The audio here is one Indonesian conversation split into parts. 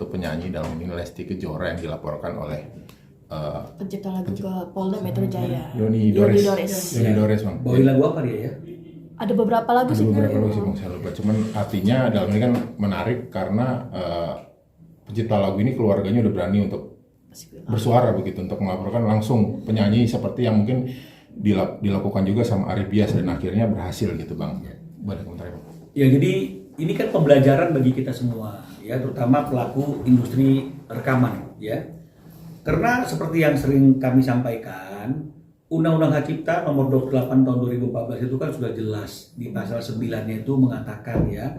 satu penyanyi dalam ini Lesti Kejora yang dilaporkan oleh pencipta lagu ke Polda Metro Jaya. Yoni Dores bang. Bawain lagu apa dia ya? Ada beberapa lagu sih. Ada beberapa lagu sih bang, saya lupa. Cuman artinya dalam ini kan menarik karena pencipta lagu ini keluarganya udah berani untuk bersuara begitu, untuk melaporkan langsung penyanyi seperti yang mungkin dilakukan juga sama Ari Bias dan akhirnya berhasil gitu bang. Boleh komentar bang? Ya jadi ini kan pembelajaran bagi kita semua ya, terutama pelaku industri rekaman ya. Karena seperti yang sering kami sampaikan, Undang-Undang Hak Cipta nomor 28 tahun 2014 itu kan sudah jelas di pasal 9-nya itu mengatakan ya,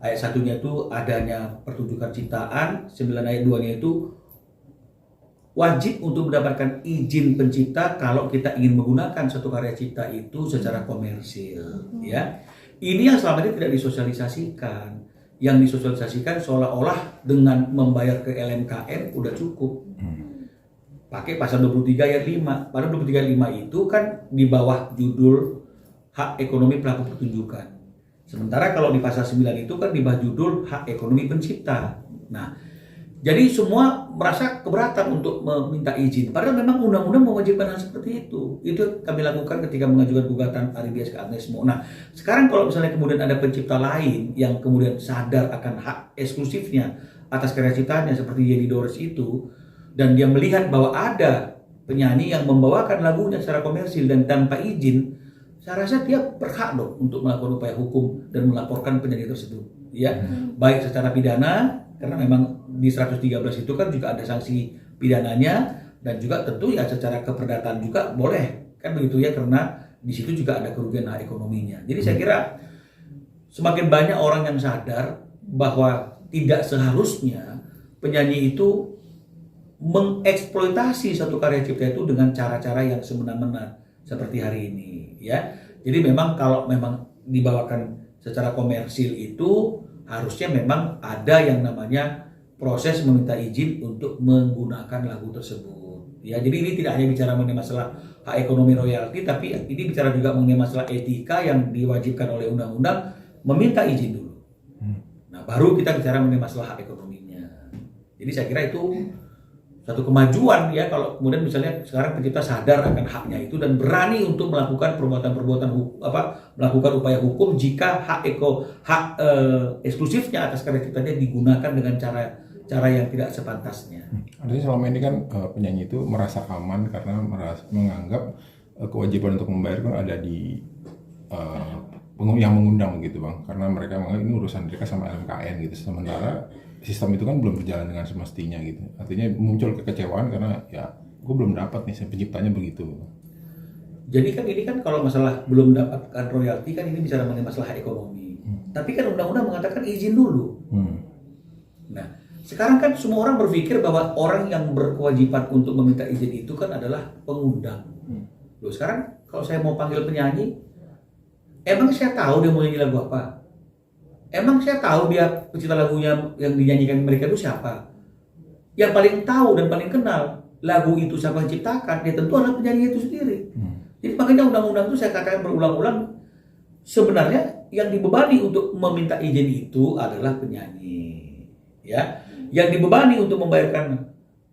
ayat 1-nya itu adanya pertunjukan ciptaan, 9 ayat 2-nya itu wajib untuk mendapatkan izin pencipta kalau kita ingin menggunakan suatu karya cipta itu secara komersil ya. Ini yang selama ini tidak disosialisasikan. Yang disosialisasikan seolah-olah dengan membayar ke LMKN udah cukup. Pakai pasal 23 ayat 5. Pada 23 ayat 5 itu kan di bawah judul hak ekonomi pelaku pertunjukan. Sementara kalau di pasal 9 itu kan di bawah judul hak ekonomi pencipta. Nah, jadi semua merasa keberatan untuk meminta izin. Padahal memang undang-undang mewajibkan hal seperti itu. Itu kami lakukan ketika mengajukan gugatan Ari Bias ke Agnes Mo. Nah, sekarang kalau misalnya kemudian ada pencipta lain yang kemudian sadar akan hak eksklusifnya atas karya ciptanya seperti Yeni Dores itu, dan dia melihat bahwa ada penyanyi yang membawakan lagunya secara komersil dan tanpa izin, saya rasa dia berhak dong untuk melakukan upaya hukum dan melaporkan penyanyi tersebut, ya, baik secara pidana karena memang di 113 itu kan juga ada sanksi pidananya, dan juga tentu ya secara keperdataan juga boleh kan begitu ya, karena di situ juga ada kerugian hak ekonominya. Jadi saya kira semakin banyak orang yang sadar bahwa tidak seharusnya penyanyi itu mengeksploitasi satu karya cipta itu dengan cara-cara yang semena-mena seperti hari ini ya. Jadi memang kalau memang dibawakan secara komersil itu harusnya memang ada yang namanya proses meminta izin untuk menggunakan lagu tersebut ya. Jadi ini tidak hanya bicara mengenai masalah hak ekonomi royalti, tapi ini bicara juga mengenai masalah etika yang diwajibkan oleh undang-undang meminta izin dulu. Nah, baru kita bicara mengenai masalah hak ekonominya. Jadi saya kira itu satu kemajuan ya, kalau kemudian misalnya sekarang pencipta sadar akan haknya itu dan berani untuk melakukan perbuatan-perbuatan melakukan upaya hukum jika hak eksklusifnya atas karya ciptanya digunakan dengan cara yang tidak sepantasnya. Artinya selama ini kan penyanyi itu merasa aman karena menganggap kewajiban untuk membayar kan ada di yang mengundang gitu bang, karena mereka menganggap ini urusan mereka sama LMKN gitu, sementara sistem itu kan belum berjalan dengan semestinya gitu. Artinya muncul kekecewaan karena ya gue belum dapat nih, penciptanya begitu. Jadi kan ini kan kalau masalah belum mendapatkan royalti kan ini bicara mengenai masalah ekonomi. Tapi kan undang-undang mengatakan izin dulu. Nah, sekarang kan semua orang berpikir bahwa orang yang berkewajiban untuk meminta izin itu kan adalah pengundang. Loh, sekarang kalau saya mau panggil penyanyi, emang saya tahu dia mau nyanyi lagu apa? Emang saya tahu dia pencipta lagunya yang dinyanyikan mereka itu siapa? Yang paling tahu dan paling kenal lagu itu siapa yang ciptakan, ya tentu adalah penyanyi itu sendiri. Jadi makanya undang-undang itu saya katakan berulang-ulang, sebenarnya yang dibebani untuk meminta izin itu adalah penyanyi. Ya, yang dibebani untuk membayarkan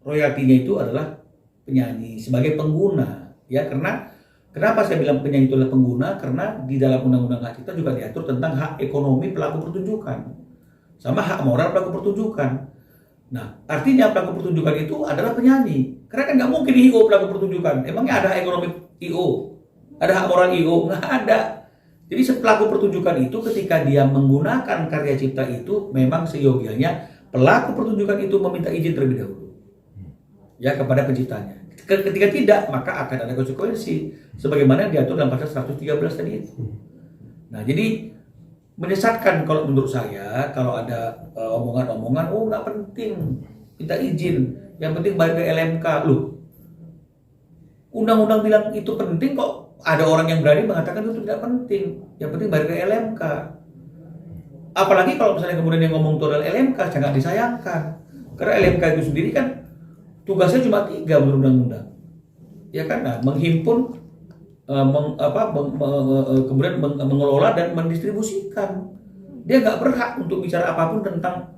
royaltinya itu adalah penyanyi sebagai pengguna. Ya, karena kenapa saya bilang penyanyi itu adalah pengguna? Karena di dalam Undang-Undang Hak Cipta juga diatur tentang hak ekonomi pelaku pertunjukan sama hak moral pelaku pertunjukan. Nah, artinya pelaku pertunjukan itu adalah penyanyi. Karena kan nggak mungkin IO pelaku pertunjukan. Emangnya ada hak ekonomi IO? Ada hak moral IO? Nggak ada. Jadi pelaku pertunjukan itu ketika dia menggunakan karya cipta itu memang seyogianya pelaku pertunjukan itu meminta izin terlebih dahulu ya kepada penciptanya. Ketika tidak, maka akan ada konsekuensi sebagaimana yang diatur dalam pasal 113 tadi itu. Nah, jadi menyesatkan kalau menurut saya kalau ada omongan-omongan, oh nggak penting minta izin, yang penting bayar ke LMK. Loh, undang-undang bilang itu penting, kok ada orang yang berani mengatakan itu tidak penting, yang penting bayar ke LMK. Apalagi kalau misalnya kemudian yang ngomong itu adalah LMK, sangat disayangkan. Karena LMK itu sendiri kan tugasnya cuma 3 menurut undang-undang, ya kan? Nah, menghimpun, kemudian mengelola dan mendistribusikan. Dia nggak berhak untuk bicara apapun tentang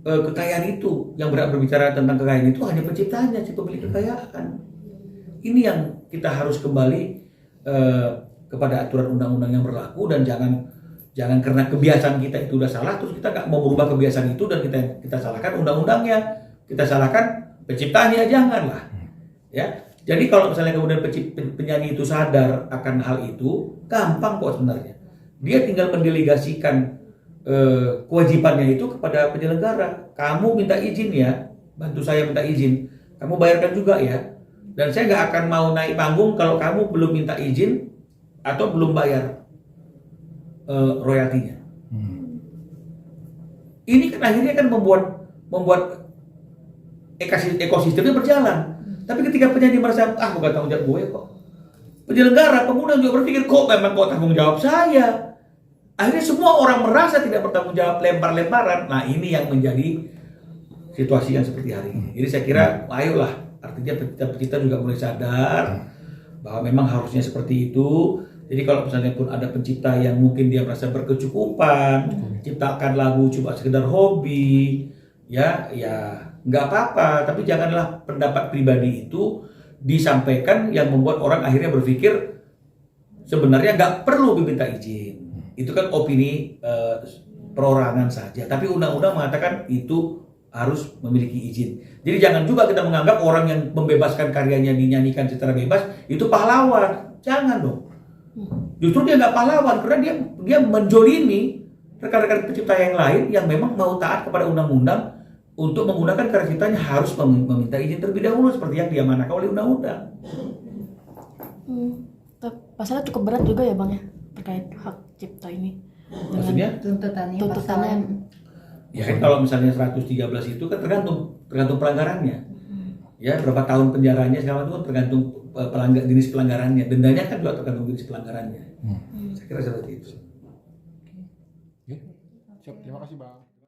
kekayaan itu. Yang berbicara tentang kekayaan itu hanya penciptanya, si pemilik kekayaan. Ini yang kita harus kembali kepada aturan undang-undang yang berlaku, dan jangan karena kebiasaan kita itu udah salah terus kita nggak mau merubah kebiasaan itu dan kita salahkan undang-undangnya, kita salahkan penciptanya, janganlah. Ya. Jadi kalau misalnya kemudian penyanyi itu sadar akan hal itu, gampang kok sebenarnya. Dia tinggal mendelegasikan kewajibannya itu kepada penyelenggara. Kamu minta izin ya, bantu saya minta izin. Kamu bayarkan juga ya. Dan saya nggak akan mau naik panggung kalau kamu belum minta izin atau belum bayar royaltinya. Ini kan akhirnya kan membuat ekosistemnya berjalan. Tapi ketika penyanyi merasa bukan tanggung jawab gue kok, penyelenggara, pengundang juga berpikir kok tanggung jawab saya. Akhirnya semua orang merasa tidak bertanggung jawab, lempar-lemparan. Nah ini yang menjadi situasi yang seperti hari ini. Jadi saya kira ayolah, artinya kita juga mulai sadar bahwa memang harusnya seperti itu. Jadi kalau misalnya pun ada pencipta yang mungkin dia merasa berkecukupan, ciptakan lagu cuma sekedar hobi, ya nggak apa-apa, tapi janganlah pendapat pribadi itu disampaikan yang membuat orang akhirnya berpikir sebenarnya nggak perlu diminta izin. Itu kan opini perorangan saja, tapi undang-undang mengatakan itu harus memiliki izin. Jadi jangan juga kita menganggap orang yang membebaskan karyanya dinyanyikan secara bebas itu pahlawan. Jangan dong. Justru dia nggak pahlawan karena dia menjolimi rekan-rekan pencipta yang lain yang memang mau taat kepada undang-undang. Untuk menggunakan karya ciptanya harus meminta izin terlebih dahulu seperti yang diamanahkan oleh undang-undang. Pasalnya cukup berat juga ya Bang ya terkait hak cipta ini. Maksudnya tuntutannya. Ya kan kalau misalnya 113 itu kan tergantung pelanggarannya. Ya berapa tahun penjaranya segala itu tergantung jenis pelanggarannya. Dendanya kan juga tergantung jenis pelanggarannya. Saya kira seperti itu. Siap, terima kasih Bang.